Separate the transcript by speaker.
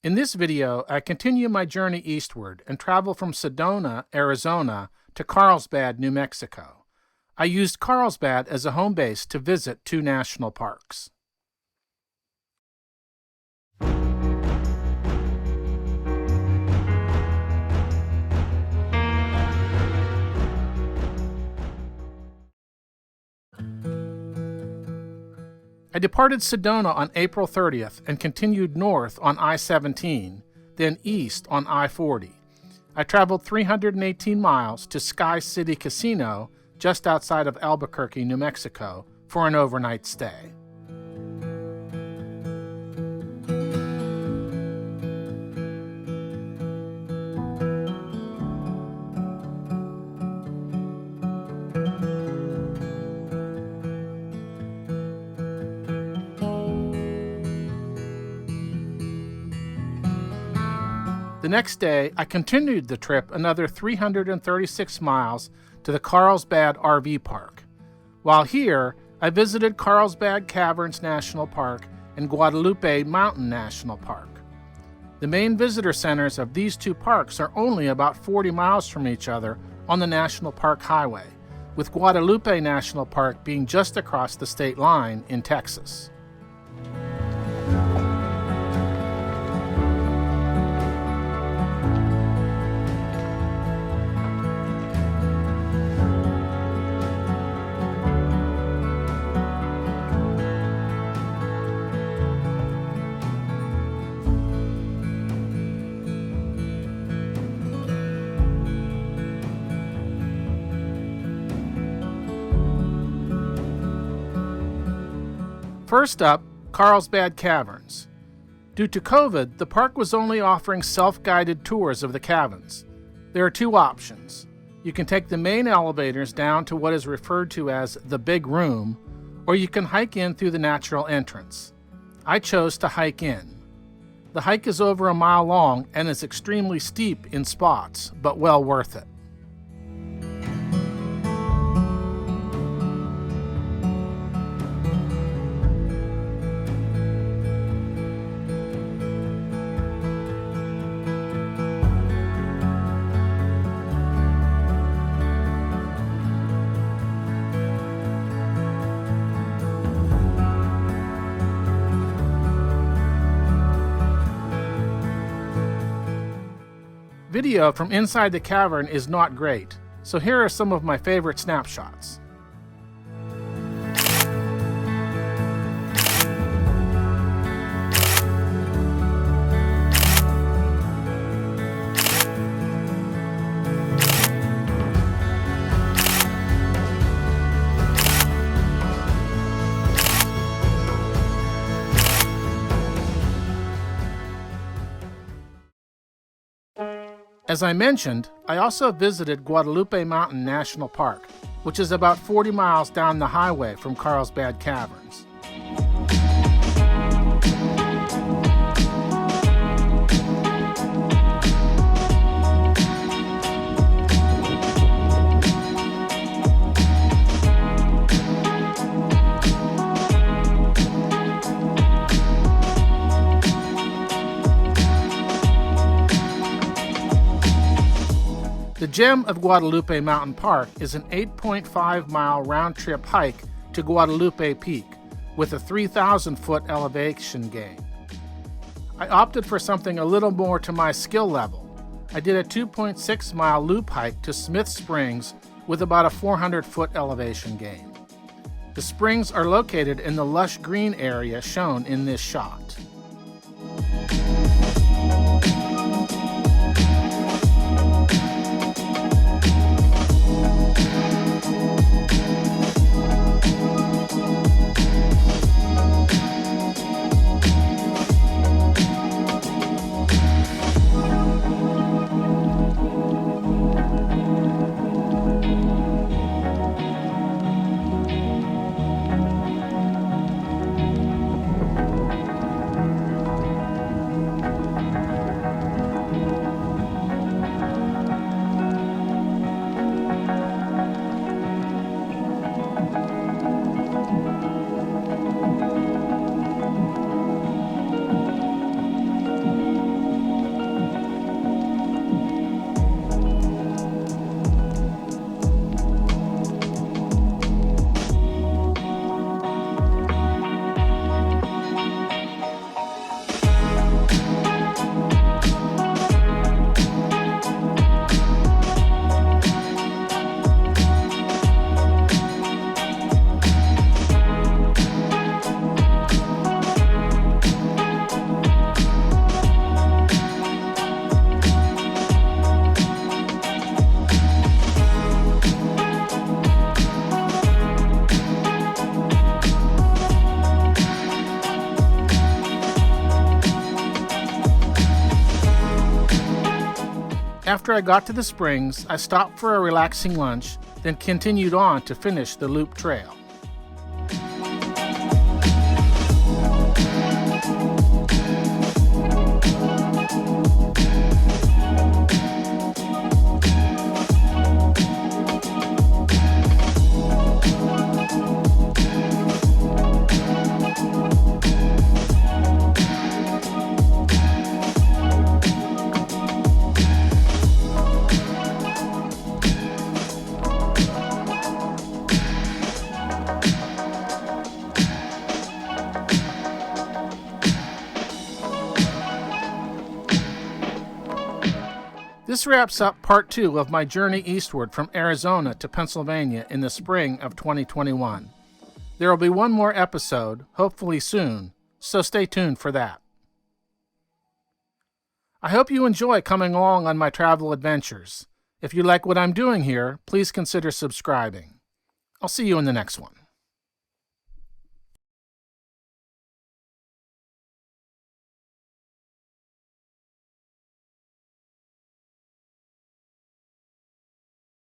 Speaker 1: In this video, I continue my journey eastward and travel from Sedona, Arizona to Carlsbad, New Mexico. I used Carlsbad as a home base to visit 2 national parks. I departed Sedona on April 30th and continued north on I-17, then east on I-40. I traveled 318 miles to Sky City Casino just outside of Albuquerque, New Mexico, for an overnight stay. The next day, I continued the trip another 336 miles to the Carlsbad RV Park. While here, I visited Carlsbad Caverns National Park and Guadalupe Mountain National Park. The main visitor centers of these 2 parks are only about 40 miles from each other on the National Park Highway, with Guadalupe National Park being just across the state line in Texas. First up, Carlsbad Caverns. Due to COVID, the park was only offering self-guided tours of the caverns. There are 2 options. You can take the main elevators down to what is referred to as the Big Room, or you can hike in through the natural entrance. I chose to hike in. The hike is over a mile long and is extremely steep in spots, but well worth it. Video from inside the cavern is not great, so here are some of my favorite snapshots. As I mentioned, I also visited Guadalupe Mountain National Park, which is about 40 miles down the highway from Carlsbad Caverns. The gem of Guadalupe Mountain Park is an 8.5-mile round-trip hike to Guadalupe Peak with a 3,000-foot elevation gain. I opted for something a little more to my skill level. I did a 2.6-mile loop hike to Smith Springs with about a 400-foot elevation gain. The springs are located in the lush green area shown in this shot. After I got to the springs, I stopped for a relaxing lunch, then continued on to finish the loop trail. This wraps up part 2 of my journey eastward from Arizona to Pennsylvania in the spring of 2021. There will be one more episode, hopefully soon, so stay tuned for that. I hope you enjoy coming along on my travel adventures. If you like what I'm doing here, please consider subscribing. I'll see you in the next one.